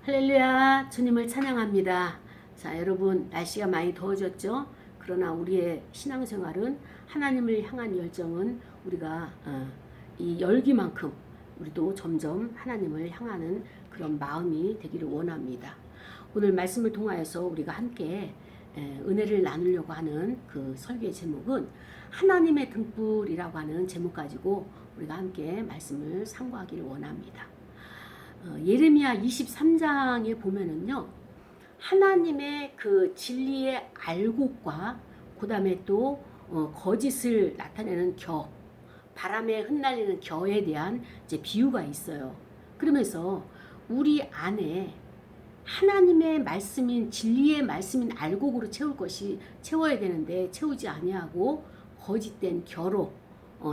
할렐루야, 주님을 찬양합니다. 자, 여러분, 날씨가 많이 더워졌죠? 그러나 우리의 신앙생활은 하나님을 향한 열정은 우리가 이 열기만큼 우리도 점점 하나님을 향하는 그런 마음이 되기를 원합니다. 오늘 말씀을 통하여서 우리가 함께 은혜를 나누려고 하는 그 설교의 제목은 하나님의 등불이라고 하는 제목 가지고 우리가 함께 말씀을 상고하기를 원합니다. 예레미야 23장에 보면은요, 하나님의 그 진리의 알곡과 그 다음에 또 거짓을 나타내는 겨, 바람에 흩날리는 겨에 대한 이제 비유가 있어요. 그러면서 우리 안에 하나님의 말씀인 진리의 말씀인 알곡으로 채워야 되는데 채우지 아니하고 거짓된 겨로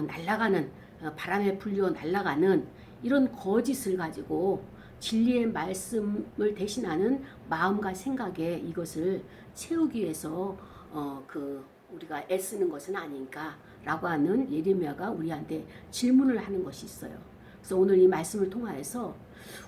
날아가는 바람에 불려 날아가는 이런 거짓을 가지고 진리의 말씀을 대신하는 마음과 생각에 이것을 채우기 위해서 우리가 애쓰는 것은 아닌가라고 하는 예레미야가 우리한테 질문을 하는 것이 있어요. 그래서 오늘 이 말씀을 통하여서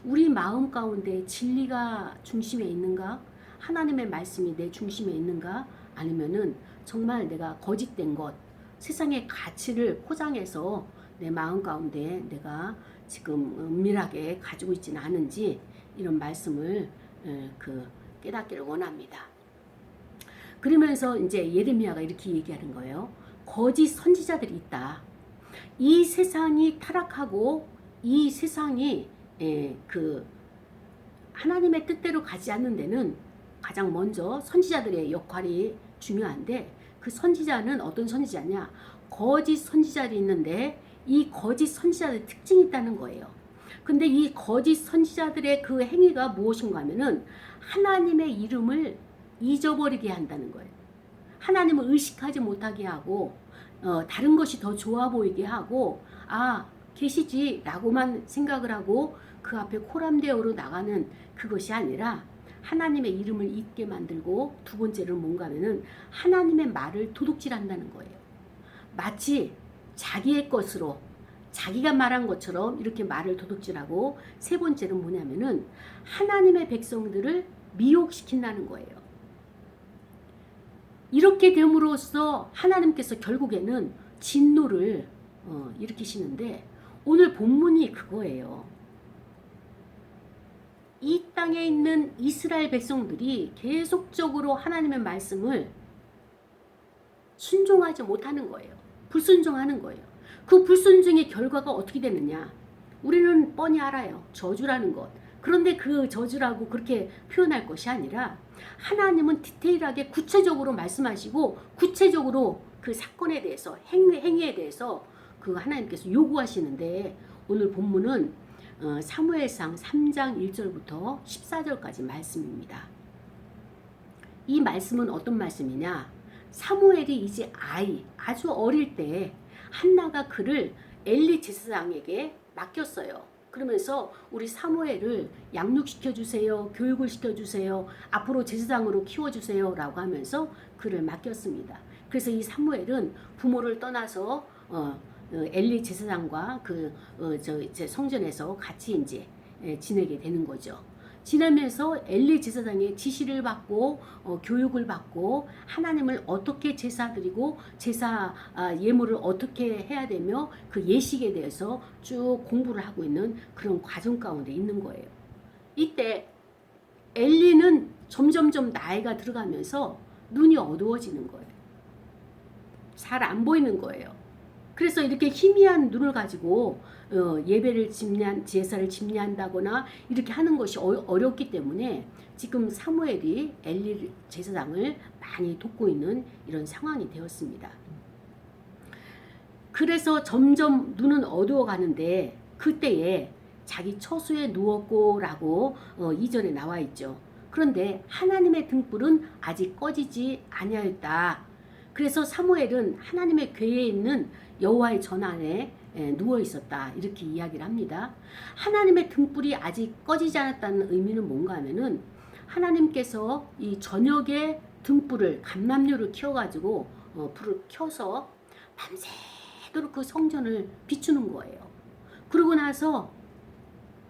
우리 마음 가운데 진리가 중심에 있는가? 하나님의 말씀이 내 중심에 있는가? 아니면은 정말 내가 거짓된 것, 세상의 가치를 포장해서 내 마음 가운데 내가 지금 은밀하게 가지고 있지는 않은지 이런 말씀을 깨닫기를 원합니다. 그러면서 이제 예레미야가 이렇게 얘기하는 거예요. 거짓 선지자들이 있다. 이 세상이 타락하고 이 세상이 하나님의 뜻대로 가지 않는 데는 가장 먼저 선지자들의 역할이 중요한데 그 선지자는 어떤 선지자냐? 거짓 선지자들이 있는데 이 거짓 선지자들의 특징이 있다는 거예요. 근데 이 거짓 선지자들의 그 행위가 무엇인가 하면은 하나님의 이름을 잊어버리게 한다는 거예요. 하나님을 의식하지 못하게 하고 다른 것이 더 좋아 보이게 하고 계시지 라고만 생각을 하고 그 앞에 코람데오로 나가는 그것이 아니라 하나님의 이름을 잊게 만들고 두 번째로는 뭔가 하면은 하나님의 말을 도둑질한다는 거예요. 마치 자기의 것으로 자기가 말한 것처럼 이렇게 말을 도둑질하고 세 번째는 뭐냐면은 하나님의 백성들을 미혹시킨다는 거예요. 이렇게 됨으로써 하나님께서 결국에는 진노를 일으키시는데 오늘 본문이 그거예요. 이 땅에 있는 이스라엘 백성들이 계속적으로 하나님의 말씀을 순종하지 못하는 거예요. 불순종하는 거예요. 그 불순종의 결과가 어떻게 되느냐? 우리는 뻔히 알아요. 저주라는 것. 그런데 그 저주라고 그렇게 표현할 것이 아니라 하나님은 디테일하게 구체적으로 말씀하시고 구체적으로 그 사건에 대해서 행위에 대해서 그 하나님께서 요구하시는데 오늘 본문은 사무엘상 3장 1절부터 14절까지 말씀입니다. 이 말씀은 어떤 말씀이냐? 사무엘이 이제 아주 어릴 때 한나가 그를 엘리 제사장에게 맡겼어요. 그러면서 우리 사무엘을 양육시켜주세요. 교육을 시켜주세요. 앞으로 제사장으로 키워주세요. 라고 하면서 그를 맡겼습니다. 그래서 이 사무엘은 부모를 떠나서 엘리 제사장과 이제 성전에서 같이 이제 지내게 되는 거죠. 지내면서 엘리 제사장의 지시를 받고 교육을 받고 하나님을 어떻게 제사 드리고 제사 예물을 어떻게 해야 되며 그 예식에 대해서 쭉 공부를 하고 있는 그런 과정 가운데 있는 거예요. 이때 엘리는 점점점 나이가 들어가면서 눈이 어두워지는 거예요. 잘 안 보이는 거예요. 그래서 이렇게 희미한 눈을 가지고 예배를 제사를 집례한다거나 이렇게 하는 것이 어렵기 때문에 지금 사무엘이 엘리 제사장을 많이 돕고 있는 이런 상황이 되었습니다. 그래서 점점 눈은 어두워 가는데 그때에 자기 처소에 누웠고라고 2절에 나와 있죠. 그런데 하나님의 등불은 아직 꺼지지 아니하였다. 그래서 사무엘은 하나님의 궤에 있는 여호와의 전안에 누워 있었다. 이렇게 이야기를 합니다. 하나님의 등불이 아직 꺼지지 않았다는 의미는 뭔가 하면은 하나님께서 이 저녁에 등불을 감람류를 켜가지고 불을 켜서 밤새도록 그 성전을 비추는 거예요. 그러고 나서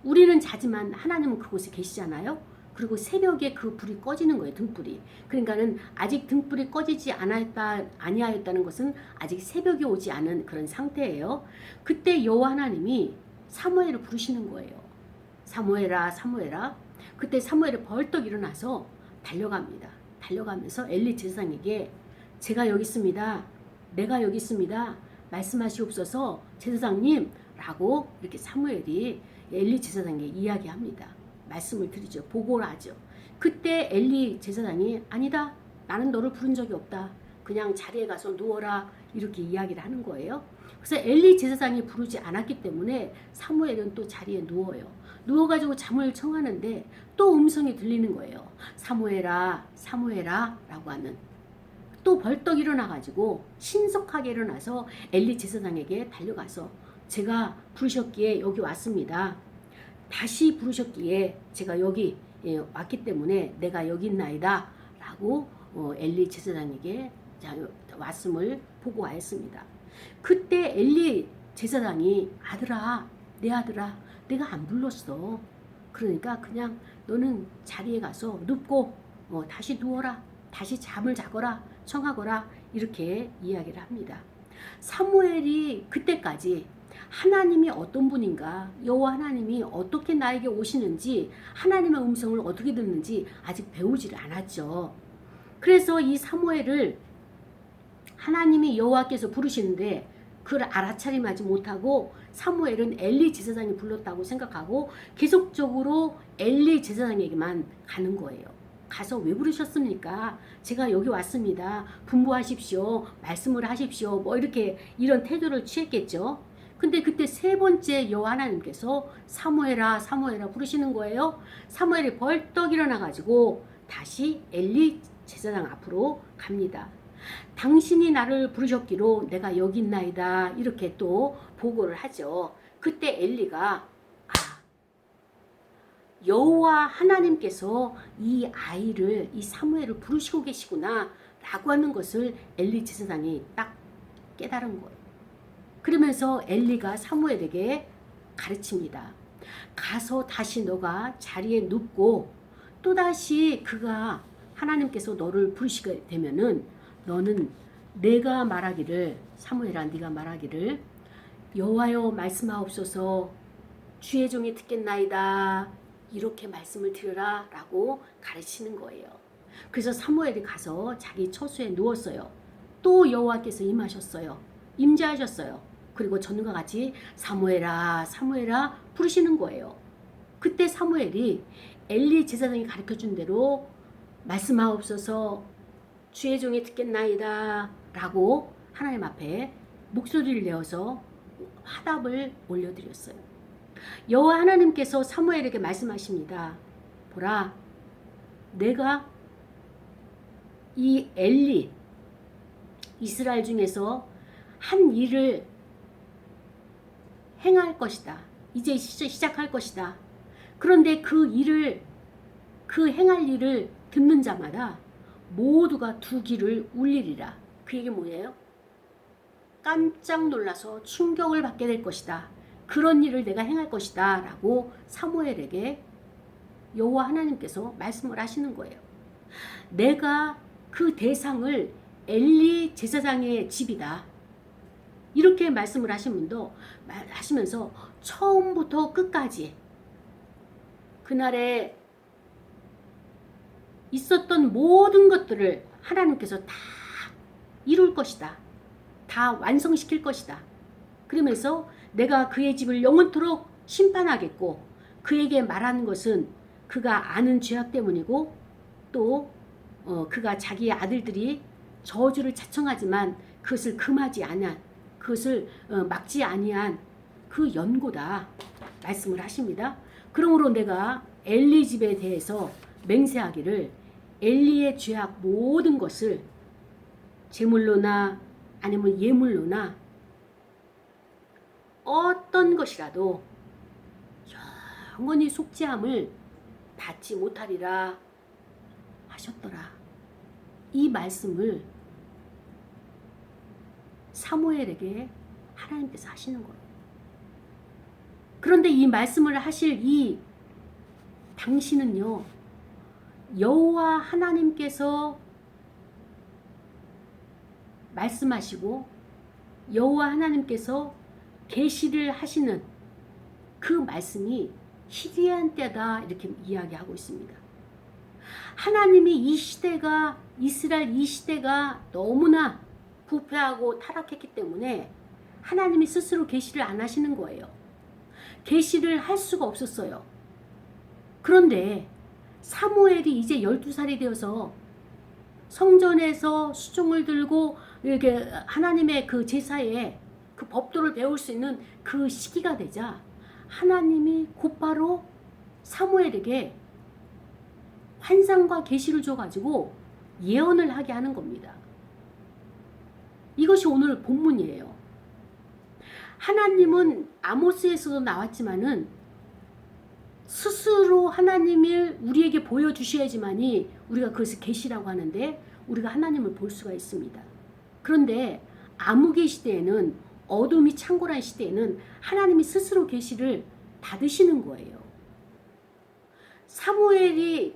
우리는 자지만 하나님은 그곳에 계시잖아요. 그리고 새벽에 그 불이 꺼지는 거예요. 등불이. 그러니까는 아직 등불이 꺼지지 아니하였다는 것은 아직 새벽이 오지 않은 그런 상태예요. 그때 여호와 하나님이 사무엘을 부르시는 거예요. 사무엘아, 사무엘아. 그때 사무엘이 벌떡 일어나서 달려갑니다. 달려가면서 엘리 제사장에게 제가 여기 있습니다. 내가 여기 있습니다. 말씀하시옵소서 제사장님 라고 이렇게 사무엘이 엘리 제사장에게 이야기합니다. 말씀을 드리죠. 보고를 하죠. 그때 엘리 제사장이 아니다. 나는 너를 부른 적이 없다. 그냥 자리에 가서 누워라. 이렇게 이야기를 하는 거예요. 그래서 엘리 제사장이 부르지 않았기 때문에 사무엘은 또 자리에 누워요. 누워가지고 잠을 청하는데 또 음성이 들리는 거예요. 사무엘아, 사무엘아 라고 하는. 또 벌떡 일어나가지고 신속하게 일어나서 엘리 제사장에게 달려가서 제가 부르셨기에 여기 왔습니다. 다시 부르셨기에 제가 여기 왔기 때문에 내가 여기 있나이다 라고 엘리 제사장에게 왔음을 보고하였습니다. 그때 엘리 제사장이 아들아, 내 아들아, 내가 안 불렀어. 그러니까 그냥 너는 자리에 가서 눕고 다시 누워라. 다시 잠을 자거라. 청하거라. 이렇게 이야기를 합니다. 사무엘이 그때까지 하나님이 어떤 분인가, 여호와 하나님이 어떻게 나에게 오시는지, 하나님의 음성을 어떻게 듣는지 아직 배우지를 않았죠. 그래서 이 사무엘을 하나님이 여호와께서 부르시는데 그걸 알아차림하지 못하고 사무엘은 엘리 제사장이 불렀다고 생각하고 계속적으로 엘리 제사장에게만 가는 거예요. 가서 왜 부르셨습니까? 제가 여기 왔습니다. 분부하십시오. 말씀을 하십시오. 뭐 이렇게 이런 태도를 취했겠죠. 근데 그때 세 번째 여호와 하나님께서 사무엘아, 사무엘아 부르시는 거예요. 사무엘이 벌떡 일어나가지고 다시 엘리 제사장 앞으로 갑니다. 당신이 나를 부르셨기로 내가 여기 있나이다. 이렇게 또 보고를 하죠. 그때 엘리가 여호와 하나님께서 이 아이를, 이 사무엘을 부르시고 계시구나 라고 하는 것을 엘리 제사장이 딱 깨달은 거예요. 그러면서 엘리가 사무엘에게 가르칩니다. 가서 다시 너가 자리에 눕고 또다시 그가 하나님께서 너를 부르시게 되면은 너는 내가 말하기를, 사무엘아 네가 말하기를 여호와여 말씀하옵소서 주의 종이 듣겠나이다 이렇게 말씀을 드려라 라고 가르치는 거예요. 그래서 사무엘이 가서 자기 처소에 누웠어요. 또 여호와께서 임하셨어요. 임재하셨어요. 그리고 전과 같이 사무엘아, 사무엘아 부르시는 거예요. 그때 사무엘이 엘리 제사장이 가르쳐준 대로 말씀하옵소서 주의 종이 듣겠나이다 라고 하나님 앞에 목소리를 내어서 화답을 올려드렸어요. 여호와 하나님께서 사무엘에게 말씀하십니다. 보라, 내가 이 엘리 이스라엘 중에서 한 일을 행할 것이다. 이제 시작할 것이다. 그런데 그 행할 일을 듣는 자마다 모두가 두 귀를 울리리라. 그 얘기 뭐예요? 깜짝 놀라서 충격을 받게 될 것이다. 그런 일을 내가 행할 것이다 라고 사무엘에게 여호와 하나님께서 말씀을 하시는 거예요. 내가 그 대상을 엘리 제사장의 집이다. 이렇게 말씀을 하시면서 처음부터 끝까지 그날에 있었던 모든 것들을 하나님께서 다 이룰 것이다. 다 완성시킬 것이다. 그러면서 내가 그의 집을 영원토록 심판하겠고 그에게 말하는 것은 그가 아는 죄악 때문이고 또 그가 자기의 아들들이 저주를 자청하지만 그것을 금하지 아니한 그것을 막지 아니한 그 연고다 말씀을 하십니다. 그러므로 내가 엘리 집에 대해서 맹세하기를 엘리의 죄악 모든 것을 제물로나 아니면 예물로나 어떤 것이라도 영원히 속죄함을 받지 못하리라 하셨더라. 이 말씀을 사무엘에게 하나님께서 하시는 거예요. 그런데 이 말씀을 하실 이 당신은요, 여호와 하나님께서 말씀하시고 여호와 하나님께서 계시를 하시는 그 말씀이 희귀한 때다, 이렇게 이야기하고 있습니다. 하나님이 이 시대가, 이스라엘 이 시대가 너무나 부패하고 타락했기 때문에 하나님이 스스로 계시를 안 하시는 거예요. 계시를 할 수가 없었어요. 그런데 사무엘이 이제 12살이 되어서 성전에서 수종을 들고 이렇게 하나님의 그 제사에 그 법도를 배울 수 있는 그 시기가 되자 하나님이 곧바로 사무엘에게 환상과 계시를 줘가지고 예언을 하게 하는 겁니다. 이것이 오늘 본문이에요. 하나님은 아모스에서도 나왔지만은 스스로 하나님을 우리에게 보여주셔야지만이 우리가 그것을 계시라고 하는데 우리가 하나님을 볼 수가 있습니다. 그런데 암흑의 시대에는, 어둠이 창궐한 시대에는 하나님이 스스로 계시를 받으시는 거예요. 사무엘이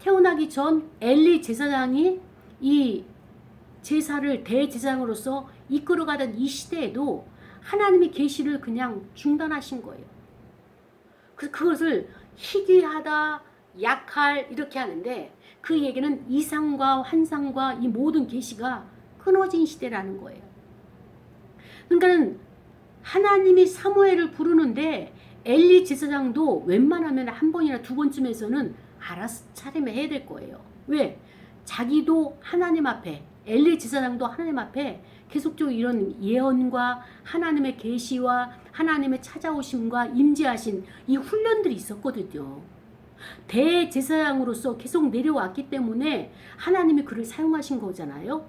태어나기 전 엘리 제사장이 이 제사를 대제사장으로서 이끌어가던 이 시대에도 하나님이 계시를 그냥 중단하신 거예요. 그것을 희귀하다, 약할 이렇게 하는데 그 얘기는 이상과 환상과 이 모든 계시가 끊어진 시대라는 거예요. 그러니까 하나님이 사무엘을 부르는데 엘리 제사장도 웬만하면 한 번이나 두 번쯤에서는 알아서 차림해야 될 거예요. 왜? 자기도 하나님 앞에, 엘리 제사장도 하나님 앞에 계속적으로 이런 예언과 하나님의 계시와 하나님의 찾아오심과 임재하신 이 훈련들이 있었거든요. 대제사장으로서 계속 내려왔기 때문에 하나님이 그를 사용하신 거잖아요.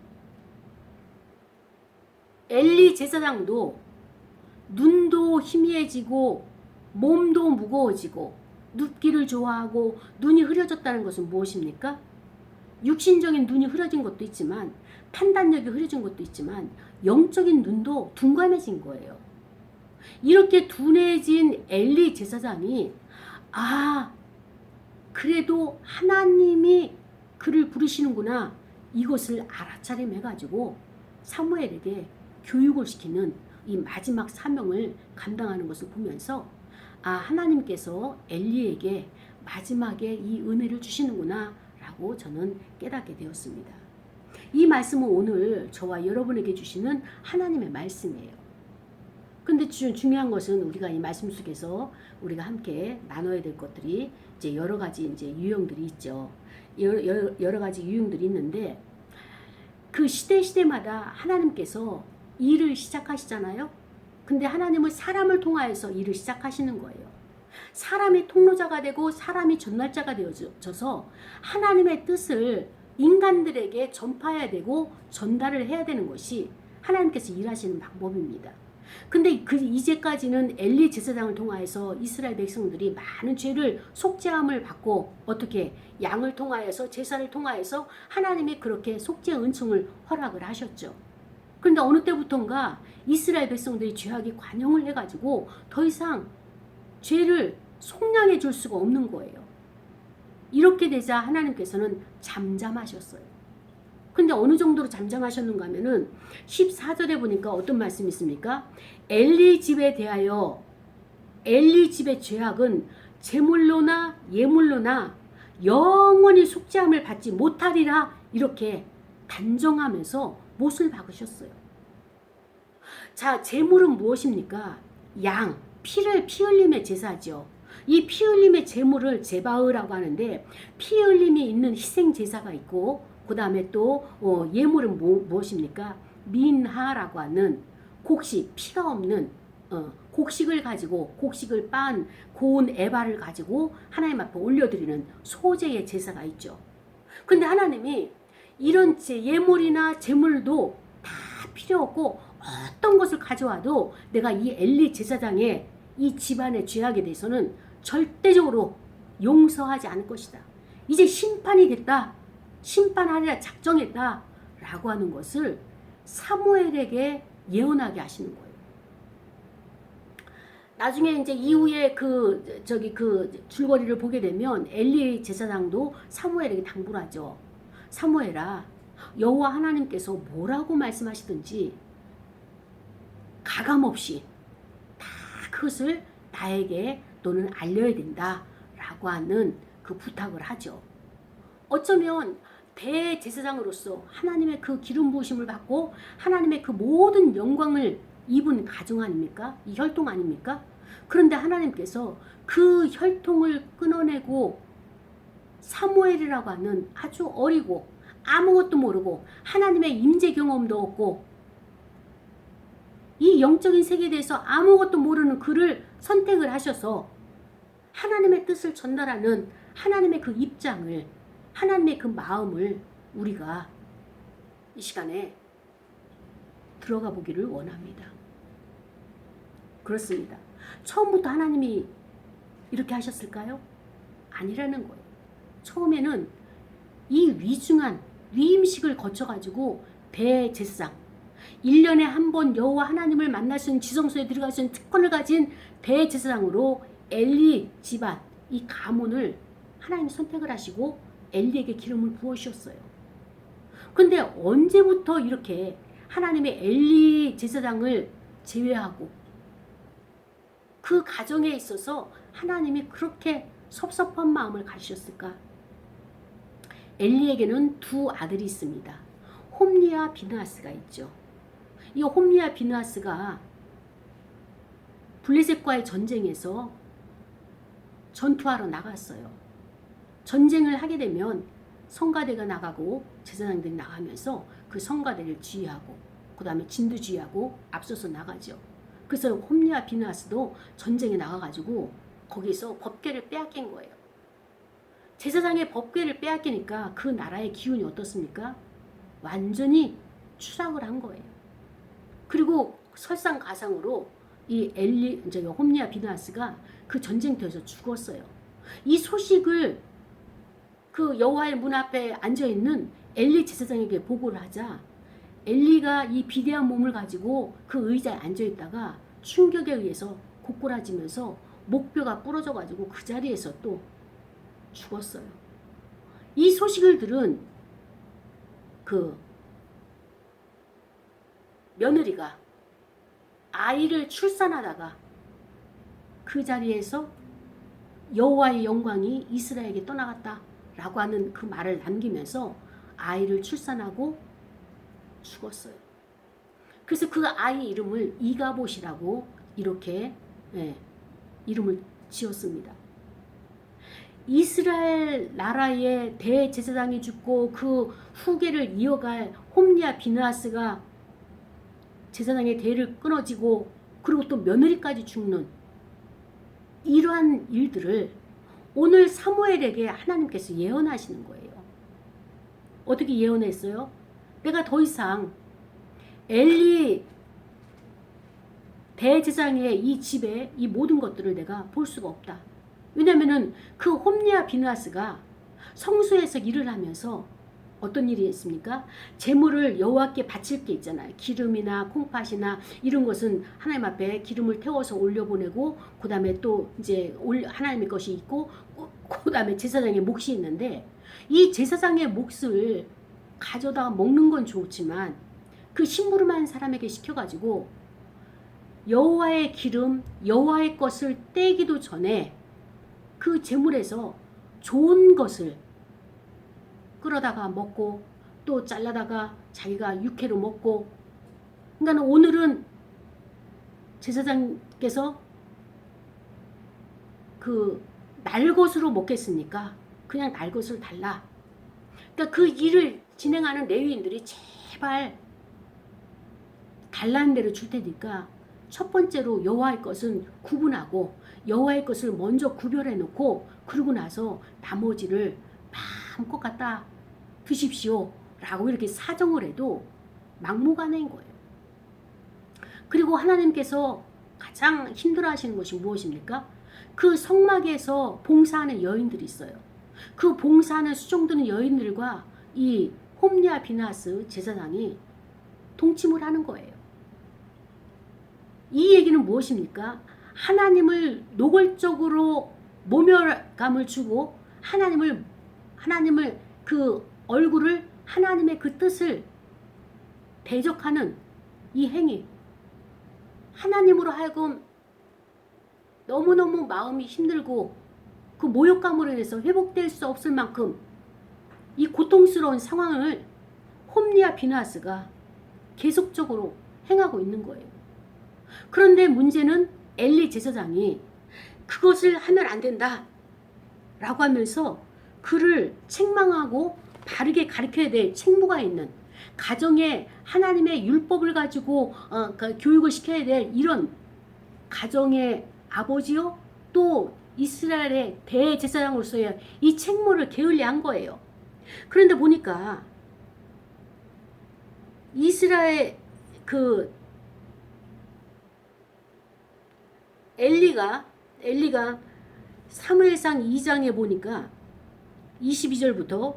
엘리 제사장도 눈도 희미해지고 몸도 무거워지고 눕기를 좋아하고 눈이 흐려졌다는 것은 무엇입니까? 육신적인 눈이 흐려진 것도 있지만, 판단력이 흐려진 것도 있지만 영적인 눈도 둔감해진 거예요. 이렇게 둔해진 엘리 제사장이 그래도 하나님이 그를 부르시는구나, 이것을 알아차림해가지고 사무엘에게 교육을 시키는 이 마지막 사명을 감당하는 것을 보면서 하나님께서 엘리에게 마지막에 이 은혜를 주시는구나 라고 저는 깨닫게 되었습니다. 이 말씀은 오늘 저와 여러분에게 주시는 하나님의 말씀이에요. 근데 중요한 것은 우리가 이 말씀 속에서 우리가 함께 나눠야 될 것들이 이제 여러 가지 이제 유형들이 있죠. 여러 가지 유형들이 있는데 그 시대마다 하나님께서 일을 시작하시잖아요. 근데 하나님은 사람을 통하여서 일을 시작하시는 거예요. 사람이 통로자가 되고 사람이 전달자가 되어져서 하나님의 뜻을 인간들에게 전파해야 되고 전달을 해야 되는 것이 하나님께서 일하시는 방법입니다. 근데 이제까지는 엘리 제사장을 통하여서 이스라엘 백성들이 많은 죄를 속죄함을 받고 어떻게 양을 통하여서 제사를 통하여서 하나님이 그렇게 속죄 은총을 허락을 하셨죠. 그런데 어느 때부턴가 이스라엘 백성들이 죄악이 관영을 해가지고 더 이상 죄를 속량해 줄 수가 없는 거예요. 이렇게 되자 하나님께서는 잠잠하셨어요. 근데 어느 정도로 잠잠하셨는가 하면은 14절에 보니까 어떤 말씀이 있습니까? 엘리 집에 대하여 엘리 집의 죄악은 제물로나 예물로나 영원히 속죄함을 받지 못하리라, 이렇게 단정하면서 못을 박으셨어요. 자, 제물은 무엇입니까? 양, 피 흘림의 제사죠. 이 피 흘림의 제물을 제바흐라고 하는데, 피 흘림이 있는 희생 제사가 있고, 그 다음에 또 예물은 무엇입니까? 민하라고 하는 곡식, 피가 없는 곡식을 가지고, 곡식을 빤 고운 에바를 가지고 하나님 앞에 올려드리는 소제의 제사가 있죠. 근데 하나님이 이런 예물이나 제물도 다 필요 없고 어떤 것을 가져와도 내가 이 엘리 제사장의 이 집안의 죄악에 대해서는 절대적으로 용서하지 않을 것이다. 이제 심판이 됐다. 심판하리라 작정했다. 라고 하는 것을 사무엘에게 예언하게 하시는 거예요. 나중에 이제 이후에 그 줄거리를 보게 되면 엘리 제사장도 사무엘에게 당부를 하죠. 사무엘아, 여호와 하나님께서 뭐라고 말씀하시든지 가감없이 다 그것을 나에게 너는 알려야 된다 라고 하는 그 부탁을 하죠. 어쩌면 대제사장으로서 하나님의 그 기름 부으심을 받고 하나님의 그 모든 영광을 입은 가정 아닙니까? 이 혈통 아닙니까? 그런데 하나님께서 그 혈통을 끊어내고 사무엘이라고 하는 아주 어리고 아무것도 모르고 하나님의 임재 경험도 없고 이 영적인 세계에 대해서 아무것도 모르는 그를 선택을 하셔서 하나님의 뜻을 전달하는 하나님의 그 입장을, 하나님의 그 마음을 우리가 이 시간에 들어가 보기를 원합니다. 그렇습니다. 처음부터 하나님이 이렇게 하셨을까요? 아니라는 거예요. 처음에는 이 위중한 위임식을 거쳐가지고 대제사장, 1년에 한 번 여호와 하나님을 만날 수 있는 지성소에 들어갈 수 있는 특권을 가진 대제사장으로 엘리 집안, 이 가문을 하나님이 선택을 하시고 엘리에게 기름을 부어주셨어요. 근데 언제부터 이렇게 하나님의 엘리 제사장을 제외하고 그 가정에 있어서 하나님이 그렇게 섭섭한 마음을 가지셨을까? 엘리에게는 두 아들이 있습니다. 홈리와 비느하스가 있죠. 이 홈리와 비느하스가 블레셋과의 전쟁에서 전투하러 나갔어요. 전쟁을 하게 되면 성가대가 나가고 제사장들이 나가면서 그 성가대를 지휘하고 그 다음에 진두지휘하고 앞서서 나가죠. 그래서 홈리와 비느하스도 전쟁에 나가가지고 거기서 법궤를 빼앗긴 거예요. 제사장의 법궤를 빼앗기니까 그 나라의 기운이 어떻습니까? 완전히 추락을 한 거예요. 그리고 설상가상으로 이 홈리와 비느하스가 그 전쟁터에서 죽었어요. 이 소식을 그 여호와의 문 앞에 앉아있는 엘리 제사장에게 보고를 하자 엘리가 이 비대한 몸을 가지고 그 의자에 앉아있다가 충격에 의해서 고꾸라지면서 목뼈가 부러져가지고 그 자리에서 또 죽었어요. 이 소식을 들은 그 며느리가 아이를 출산하다가 그 자리에서 여호와의 영광이 이스라엘에게 떠나갔다라고 하는 그 말을 남기면서 아이를 출산하고 죽었어요. 그래서 그 아이 이름을 이가봇이라고 이렇게 이름을 지었습니다. 이스라엘 나라의 대제사장이 죽고 그 후계를 이어갈 홈리와 비느하스가 제사장의 대를 끊어지고 그리고 또 며느리까지 죽는 이러한 일들을 오늘 사무엘에게 하나님께서 예언하시는 거예요. 어떻게 예언했어요? 내가 더 이상 엘리 대제사장의 이 집에 이 모든 것들을 내가 볼 수가 없다. 왜냐하면은 그 홈리와 비느하스가 성소에서 일을 하면서 어떤 일이 있습니까? 제물을 여호와께 바칠 게 있잖아요. 기름이나 콩팥이나 이런 것은 하나님 앞에 기름을 태워서 올려보내고 그 다음에 또 이제 하나님의 것이 있고 그 다음에 제사장의 몫이 있는데 이 제사장의 몫을 가져다가 먹는 건 좋지만 그 심부름한 사람에게 시켜가지고 여호와의 기름, 여호와의 것을 떼기도 전에 그 제물에서 좋은 것을 끌어다가 먹고 또 잘라다가 자기가 육회로 먹고, 그러니까 오늘은 제사장께서 그 날것으로 먹겠습니까? 그냥 날것을 달라. 그러니까 그 일을 진행하는 레위인들이 제발 달라는 대로 줄 테니까 첫 번째로 여호와의 것은 구분하고 여호와의 것을 먼저 구별해 놓고 그러고 나서 나머지를 마음껏 갖다 드십시오 라고 이렇게 사정을 해도 막무가내인 거예요. 그리고 하나님께서 가장 힘들어 하시는 것이 무엇입니까? 그 성막에서 봉사하는 여인들이 있어요. 그 봉사하는 수종드는 여인들과 이 홈리와 비느하스 제사장이 동침을 하는 거예요. 이 얘기는 무엇입니까? 하나님을 노골적으로 모멸감을 주고 하나님을 그 얼굴을 하나님의 그 뜻을 대적하는 이 행위, 하나님으로 하여금 너무너무 마음이 힘들고 그 모욕감으로 인해서 회복될 수 없을 만큼 이 고통스러운 상황을 홈리와 비나스가 계속적으로 행하고 있는 거예요. 그런데 문제는 엘리 제사장이 그것을 하면 안 된다 라고 하면서 그를 책망하고 바르게 가르쳐야 될 책무가 있는, 가정에 하나님의 율법을 가지고 그 교육을 시켜야 될 이런 가정의 아버지요 또 이스라엘의 대제사장으로서의 이 책무를 게을리한 거예요. 그런데 보니까 이스라엘 그 엘리가 사무엘상 2장에 보니까 22절부터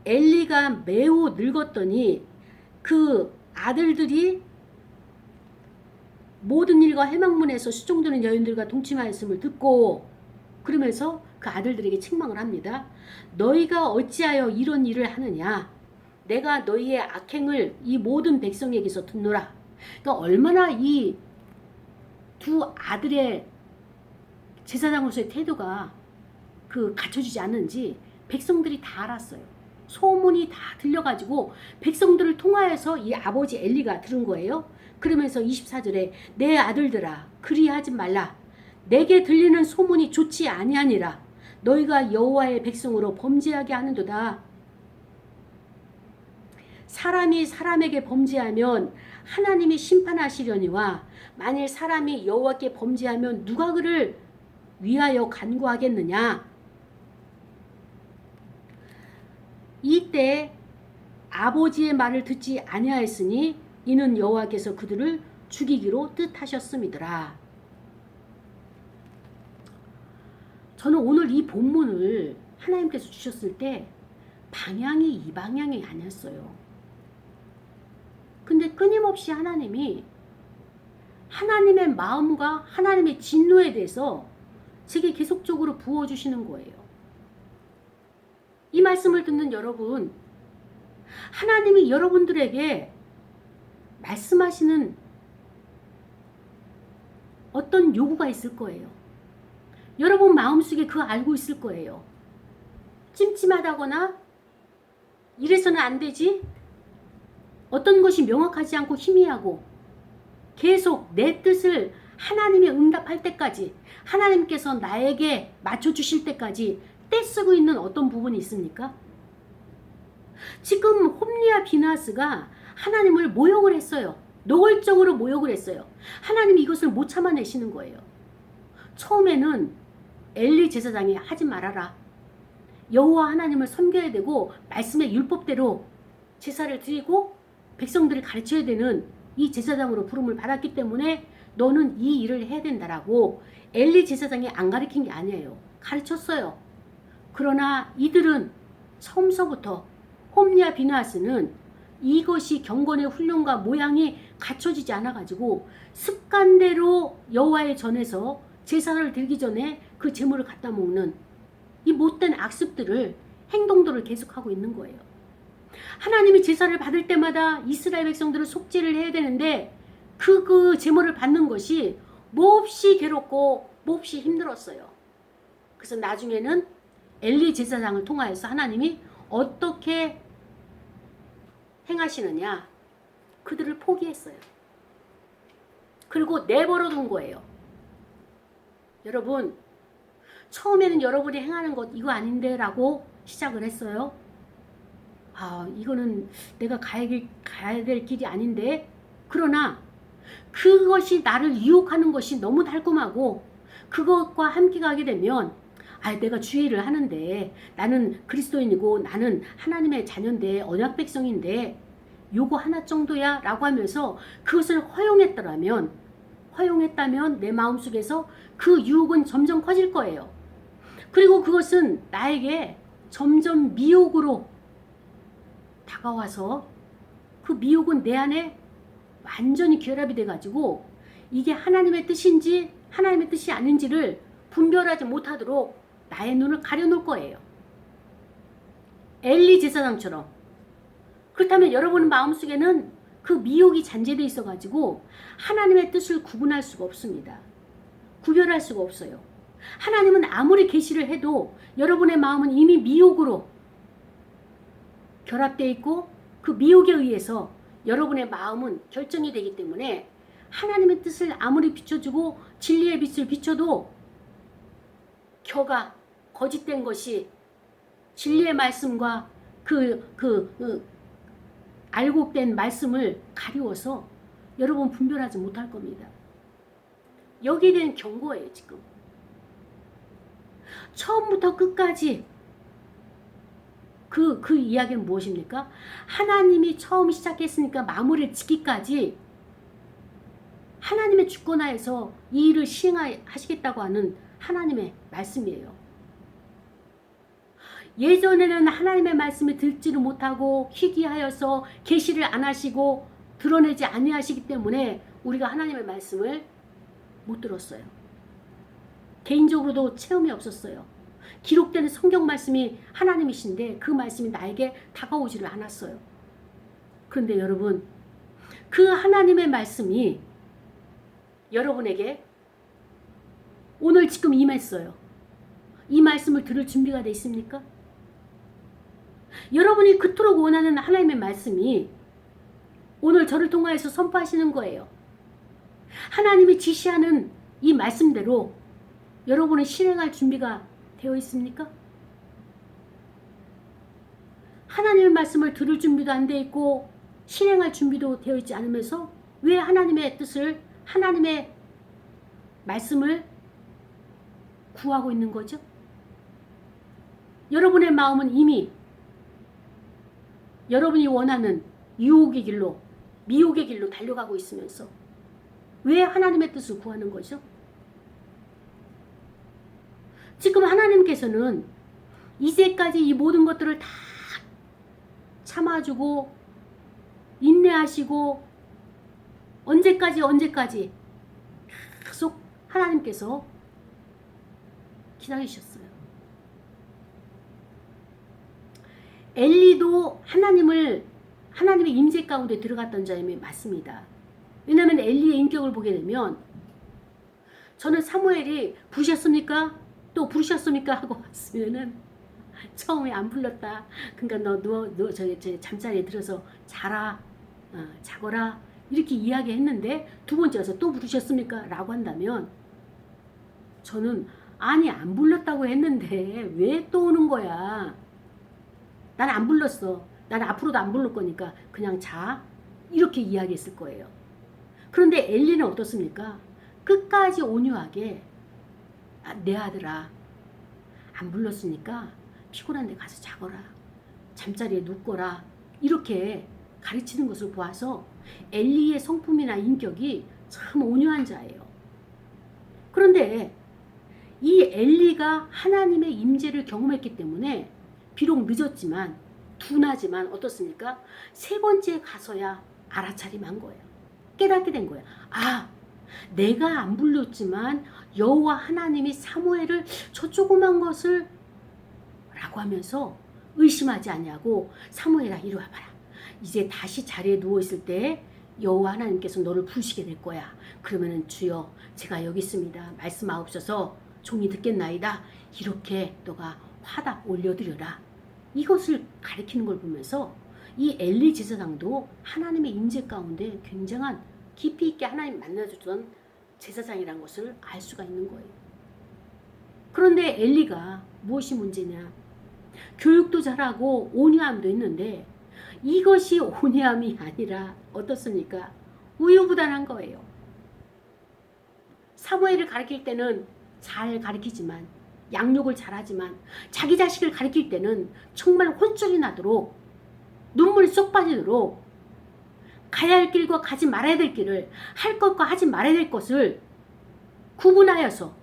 엘리가 매우 늙었더니 그 아들들이 모든 일과 해망문에서 수종드는 여인들과 동침하였음을 듣고, 그러면서 그 아들들에게 책망을 합니다. 너희가 어찌하여 이런 일을 하느냐? 내가 너희의 악행을 이 모든 백성에게서 듣노라. 그러니까 얼마나 이 두 아들의 제사장으로서의 태도가 그 갖춰지지 않는지 백성들이 다 알았어요. 소문이 다 들려가지고 백성들을 통하여서 이 아버지 엘리가 들은 거예요. 그러면서 24절에 내 아들들아 그리하지 말라. 내게 들리는 소문이 좋지 아니하니라. 너희가 여호와의 백성으로 범죄하게 하는도다. 사람이 사람에게 범죄하면 하나님이 심판하시려니와 만일 사람이 여호와께 범죄하면 누가 그를 위하여 간구하겠느냐. 이때 아버지의 말을 듣지 아니하였으니 이는 여호와께서 그들을 죽이기로 뜻하셨음이더라. 저는 오늘 이 본문을 하나님께서 주셨을 때 방향이 이 방향이 아니었어요. 근데 끊임없이 하나님이 하나님의 마음과 하나님의 진노에 대해서 제게 계속적으로 부어주시는 거예요. 이 말씀을 듣는 여러분, 하나님이 여러분들에게 말씀하시는 어떤 요구가 있을 거예요. 여러분 마음속에 그거 알고 있을 거예요. 찜찜하다거나 이래서는 안 되지? 어떤 것이 명확하지 않고 희미하고 계속 내 뜻을 하나님이 응답할 때까지, 하나님께서 나에게 맞춰주실 때까지 떼쓰고 있는 어떤 부분이 있습니까? 지금 홈리와 비나스가 하나님을 모욕을 했어요. 노골적으로 모욕을 했어요. 하나님이 이것을 못 참아내시는 거예요. 처음에는 엘리 제사장이 하지 말아라. 여호와 하나님을 섬겨야 되고 말씀의 율법대로 제사를 드리고 백성들을 가르쳐야 되는 이 제사장으로 부름을 받았기 때문에 너는 이 일을 해야 된다라고 엘리 제사장이 안 가르친 게 아니에요. 가르쳤어요. 그러나 이들은 처음서부터 홈리와 비나스는 이것이 경건의 훈련과 모양이 갖춰지지 않아가지고 습관대로 여호와의 전에서 제사를 드리기 전에 그 제물을 갖다 먹는 이 못된 악습들을, 행동들을 계속하고 있는 거예요. 하나님이 제사를 받을 때마다 이스라엘 백성들을 속죄를 해야 되는데 그 제물을 받는 것이 몹시 괴롭고 몹시 힘들었어요. 그래서 나중에는 엘리 제사장을 통하여서 하나님이 어떻게 행하시느냐, 그들을 포기했어요. 그리고 내버려 둔 거예요. 여러분, 처음에는 여러분이 행하는 것 이거 아닌데 라고 시작을 했어요. 이거는 내가 가야 될 길이 아닌데. 그러나 그것이 나를 유혹하는 것이 너무 달콤하고 그것과 함께 가게 되면 내가 주의를 하는데, 나는 그리스도인이고 나는 하나님의 자녀인데 언약 백성인데 요거 하나 정도야 라고 하면서 그것을 허용했다면 내 마음속에서 그 유혹은 점점 커질 거예요. 그리고 그것은 나에게 점점 미혹으로 다가와서 그 미혹은 내 안에 완전히 결합이 돼가지고 이게 하나님의 뜻인지 하나님의 뜻이 아닌지를 분별하지 못하도록 나의 눈을 가려놓을 거예요. 엘리 제사장처럼. 그렇다면 여러분 마음속에는 그 미혹이 잔재되어 있어가지고 하나님의 뜻을 구분할 수가 없습니다. 구별할 수가 없어요. 하나님은 아무리 계시를 해도 여러분의 마음은 이미 미혹으로 결합되어 있고 그 미혹에 의해서 여러분의 마음은 결정이 되기 때문에 하나님의 뜻을 아무리 비춰주고 진리의 빛을 비춰도 겨가 거짓된 것이 진리의 말씀과 알곡된 말씀을 가리워서 여러분 분별하지 못할 겁니다. 여기에 대한 경고예요, 지금. 처음부터 끝까지 그 이야기는 무엇입니까? 하나님이 처음 시작했으니까 마무리를 짓기까지 하나님의 주권하에서 이 일을 시행하시겠다고 하는 하나님의 말씀이에요. 예전에는 하나님의 말씀을 듣지를 못하고 희귀하여서 계시를 안 하시고 드러내지 아니하시기 때문에 우리가 하나님의 말씀을 못 들었어요. 개인적으로도 체험이 없었어요. 기록되는 성경 말씀이 하나님이신데 그 말씀이 나에게 다가오지를 않았어요. 그런데 여러분, 그 하나님의 말씀이 여러분에게 오늘 지금 임했어요. 이 말씀을 들을 준비가 돼 있습니까? 여러분이 그토록 원하는 하나님의 말씀이 오늘 저를 통하여서 선포하시는 거예요. 하나님이 지시하는 이 말씀대로 여러분은 실행할 준비가 되어 있습니까? 하나님의 말씀을 들을 준비도 안 되어 있고 실행할 준비도 되어 있지 않으면서 왜 하나님의 뜻을, 하나님의 말씀을 구하고 있는 거죠? 여러분의 마음은 이미 여러분이 원하는 유혹의 길로, 미혹의 길로 달려가고 있으면서 왜 하나님의 뜻을 구하는 거죠? 지금 하나님께서는 이제까지 이 모든 것들을 다 참아주고 인내하시고 언제까지 계속 하나님께서 기다리셨어요. 엘리도 하나님의 임재 가운데 들어갔던 자임이 맞습니다. 왜냐하면 엘리의 인격을 보게 되면 저는 사무엘이 부르셨습니까? 또 부르셨습니까? 하고 왔으면은 처음에 안 불렀다. 그러니까 너 누워 저기 잠자리에 들어서 자거라 이렇게 이야기했는데 두 번째 와서 또 부르셨습니까? 라고 한다면 저는 아니 안 불렀다고 했는데 왜 또 오는 거야? 난 안 불렀어. 난 앞으로도 안 부를 거니까 그냥 자. 이렇게 이야기했을 거예요. 그런데 엘리는 어떻습니까? 끝까지 온유하게 내 아들아 안 불렀으니까 피곤한데 가서 자거라. 잠자리에 눕거라. 이렇게 가르치는 것을 보아서 엘리의 성품이나 인격이 참 온유한 자예요. 그런데 이 엘리가 하나님의 임재를 경험했기 때문에 비록 늦었지만 둔하지만 어떻습니까? 세 번째 가서야 알아차림한 거예요. 깨닫게 된 거예요. 아, 내가 안 불렀지만 여호와 하나님이 사무엘을 저 조그만 것을 라고 하면서 의심하지 않냐고 사무엘아 이리 와봐라. 이제 다시 자리에 누워있을 때 여호와 하나님께서 너를 부르시게 될 거야. 그러면은 주여 제가 여기 있습니다. 말씀하옵소서 종이 듣겠나이다. 이렇게 너가 화답 올려드려라. 이것을 가리키는 걸 보면서 이 엘리 제사장도 하나님의 임재 가운데 굉장한 깊이 있게 하나님 만나주던 제사장이라는 것을 알 수가 있는 거예요. 그런데 엘리가 무엇이 문제냐? 교육도 잘하고 온유함도 있는데 이것이 온유함이 아니라 어떻습니까? 우유부단한 거예요. 사무엘을 가르칠 때는 잘 가르치지만 양육을 잘하지만 자기 자식을 가르칠 때는 정말 혼쭐이 나도록 눈물이 쏙 빠지도록 가야 할 길과 가지 말아야 될 길을 할 것과 하지 말아야 될 것을 구분하여서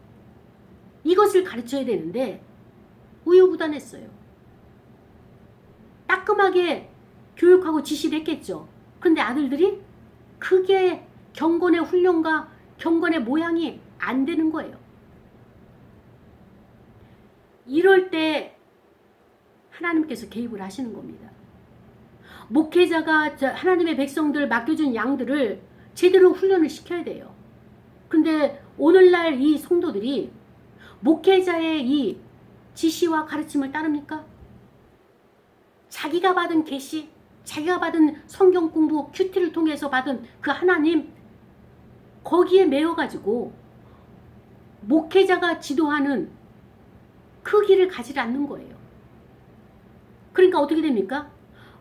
이것을 가르쳐야 되는데 우유부단했어요. 따끔하게 교육하고 지시를 했겠죠. 그런데 아들들이 크게 경건의 훈련과 경건의 모양이 안 되는 거예요. 이럴 때 하나님께서 개입을 하시는 겁니다. 목회자가 하나님의 백성들 맡겨준 양들을 제대로 훈련을 시켜야 돼요. 근데 오늘날 이 성도들이 목회자의 이 지시와 가르침을 따릅니까? 자기가 받은 계시, 자기가 받은 성경 공부, 큐티를 통해서 받은 그 하나님, 거기에 매여가지고 목회자가 지도하는 그 길을 가지 않는 거예요. 그러니까 어떻게 됩니까?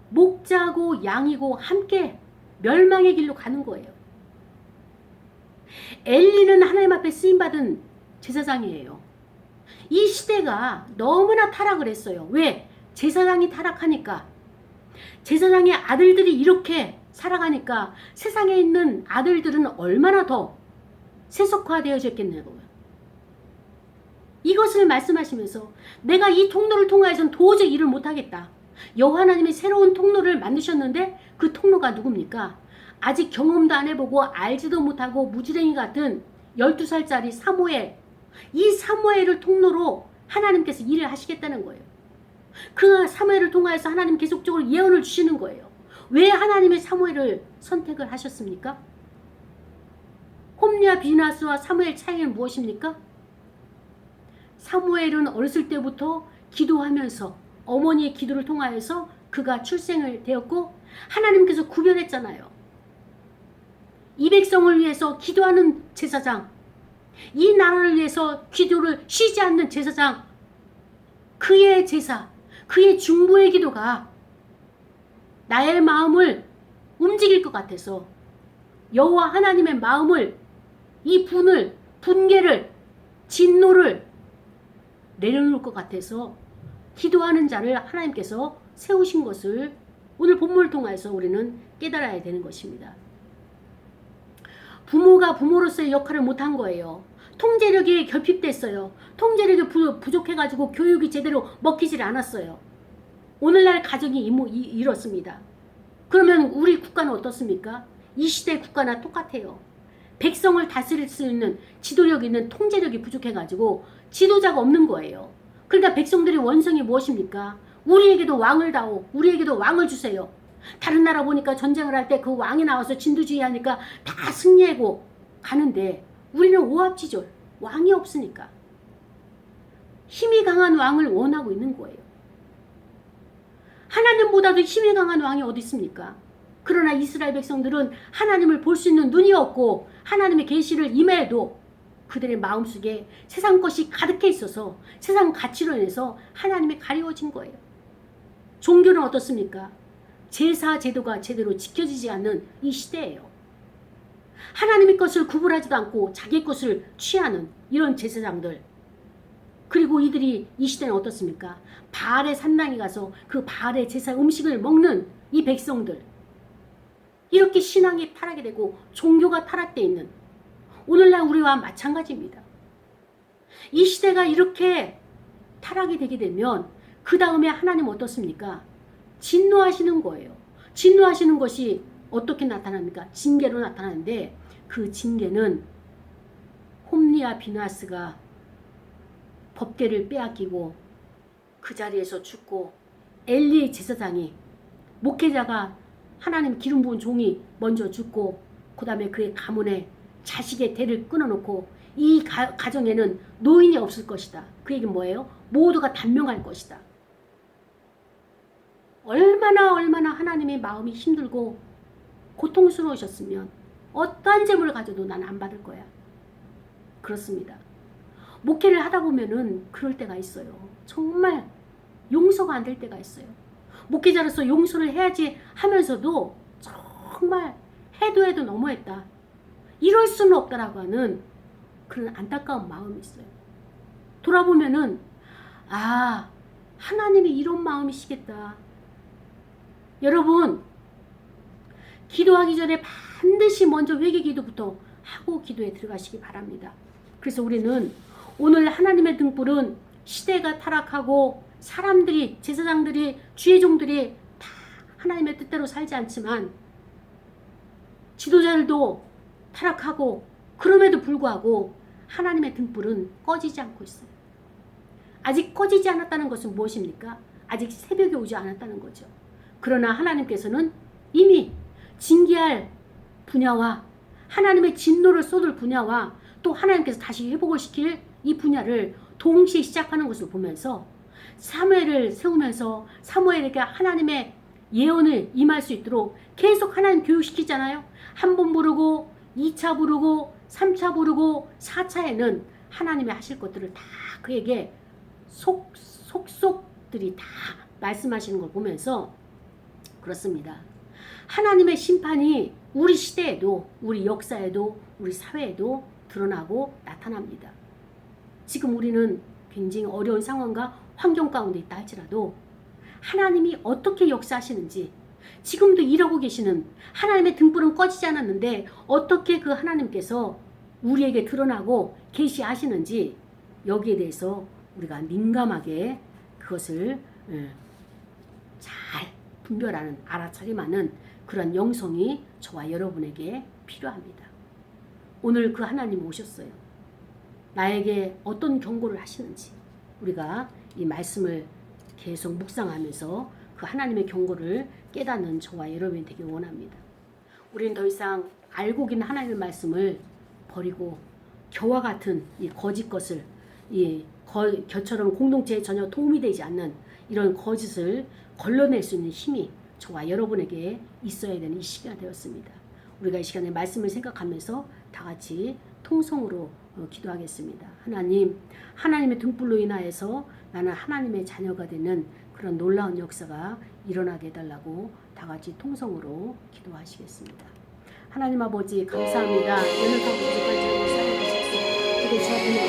목자고 양이고 함께 멸망의 길로 가는 거예요. 엘리는 하나님 앞에 쓰임받은 제사장이에요. 이 시대가 너무나 타락을 했어요. 왜? 제사장이 타락하니까, 제사장의 아들들이 이렇게 살아가니까 세상에 있는 아들들은 얼마나 더 세속화되어졌겠냐고요. 이것을 말씀하시면서 내가 이 통로를 통하여서는 도저히 일을 못하겠다. 여호와 하나님이 새로운 통로를 만드셨는데 그 통로가 누굽니까? 아직 경험도 안 해보고 알지도 못하고 무지랭이 같은 12살짜리 사무엘, 이 사무엘을 통로로 하나님께서 일을 하시겠다는 거예요. 그 사무엘을 통하여서 하나님 계속적으로 예언을 주시는 거예요. 왜 하나님의 사무엘을 선택을 하셨습니까? 홈리와 비나스와 사무엘 차이는 무엇입니까? 사무엘은 어렸을 때부터 기도하면서 어머니의 기도를 통하여서 그가 출생을 되었고 하나님께서 구별했잖아요. 이 백성을 위해서 기도하는 제사장, 이 나라를 위해서 기도를 쉬지 않는 제사장, 그의 제사, 그의 중보의 기도가 나의 마음을 움직일 것 같아서 여호와 하나님의 마음을, 이 분을, 분개를, 진노를 내려놓을 것 같아서 기도하는 자를 하나님께서 세우신 것을 오늘 본문을 통해서 우리는 깨달아야 되는 것입니다. 부모가 부모로서의 역할을 못한 거예요. 통제력이 결핍됐어요. 통제력이 부족해가지고 교육이 제대로 먹히질 않았어요. 오늘날 가정이 이렇습니다. 그러면 우리 국가는 어떻습니까? 이 시대 국가나 똑같아요. 백성을 다스릴 수 있는 지도력 있는 통제력이 부족해가지고 지도자가 없는 거예요. 그러니까 백성들의 원성이 무엇입니까? 우리에게도 왕을 다오, 우리에게도 왕을 주세요. 다른 나라 보니까 전쟁을 할 때 그 왕이 나와서 진두지휘하니까 다 승리하고 가는데 우리는 오합지졸, 왕이 없으니까 힘이 강한 왕을 원하고 있는 거예요. 하나님보다도 힘이 강한 왕이 어디 있습니까? 그러나 이스라엘 백성들은 하나님을 볼 수 있는 눈이 없고 하나님의 계시를 임해도 그들의 마음속에 세상 것이 가득해 있어서 세상 가치로 인해서 하나님이 가리워진 거예요. 종교는 어떻습니까? 제사 제도가 제대로 지켜지지 않는 이 시대예요. 하나님의 것을 구분하지도 않고 자기 것을 취하는 이런 제사장들, 그리고 이들이 이 시대는 어떻습니까? 바알의 산당에 가서 그 바알의 제사 음식을 먹는 이 백성들, 이렇게 신앙이 타락이 되고 종교가 타락되어 있는 오늘날 우리와 마찬가지입니다. 이 시대가 이렇게 타락이 되게 되면 그 다음에 하나님 어떻습니까? 진노하시는 거예요. 진노하시는 것이 어떻게 나타납니까? 징계로 나타나는데 그 징계는 홈리와 비나스가 법궤를 빼앗기고 그 자리에서 죽고 엘리의 제사장이, 목회자가 하나님 기름 부은 종이 먼저 죽고 그 다음에 그의 가문에 자식의 대를 끊어놓고 이 가정에는 노인이 없을 것이다. 그 얘기는 뭐예요? 모두가 단명할 것이다. 얼마나 하나님의 마음이 힘들고 고통스러우셨으면 어떠한 재물을 가져도 난 안 받을 거야. 그렇습니다. 목회를 하다 보면은 그럴 때가 있어요. 정말 용서가 안 될 때가 있어요. 목회자로서 용서를 해야지 하면서도 정말 해도 너무했다, 이럴 수는 없다라고 하는 그런 안타까운 마음이 있어요. 돌아보면은 하나님이 이런 마음이시겠다. 여러분, 기도하기 전에 반드시 먼저 회개 기도부터 하고 기도에 들어가시기 바랍니다. 그래서 우리는 오늘 하나님의 등불은 시대가 타락하고 사람들이, 제사장들이, 주의 종들이 다 하나님의 뜻대로 살지 않지만 지도자들도 타락하고 그럼에도 불구하고 하나님의 등불은 꺼지지 않고 있어요. 아직 꺼지지 않았다는 것은 무엇입니까? 아직 새벽이 오지 않았다는 거죠. 그러나 하나님께서는 이미 징계할 분야와 하나님의 진노를 쏟을 분야와 또 하나님께서 다시 회복을 시킬 이 분야를 동시에 시작하는 것을 보면서 사무엘을 세우면서 사무엘에게 하나님의 예언을 임할 수 있도록 계속 하나님 교육시키잖아요. 한 번 부르고 2차 부르고 3차 부르고 4차에는 하나님이 하실 것들을 다 그에게 속속들이 다 말씀하시는 걸 보면서 그렇습니다. 하나님의 심판이 우리 시대에도 우리 역사에도 우리 사회에도 드러나고 나타납니다. 지금 우리는 굉장히 어려운 상황과 환경 가운데 있다 할지라도 하나님이 어떻게 역사하시는지 지금도 일하고 계시는 하나님의 등불은 꺼지지 않았는데 어떻게 그 하나님께서 우리에게 드러나고 계시하시는지 여기에 대해서 우리가 민감하게 그것을 잘 분별하는 알아차림하는 그런 영성이 저와 여러분에게 필요합니다. 오늘 그 하나님 오셨어요. 나에게 어떤 경고를 하시는지 우리가 이 말씀을 계속 묵상하면서 그 하나님의 경고를 깨닫는 저와 여러분이 되길 원합니다. 우리는 더 이상 알고 있는 하나님의 말씀을 버리고 겨와 같은 이 거짓 것을 겨처럼 공동체에 전혀 도움이 되지 않는 이런 거짓을 걸러낼 수 있는 힘이 저와 여러분에게 있어야 되는 이 시간이 되었습니다. 우리가 이 시간에 말씀을 생각하면서 다 같이 통성으로 기도하겠습니다. 하나님, 하나님의 등불로 인하여서 나는 하나님의 자녀가 되는 그런 놀라운 역사가 일어나게 해달라고 다 같이 통성으로 기도하시겠습니다. 하나님 아버지 감사합니다. 오늘 더 부족한 자를 사랑하십시오.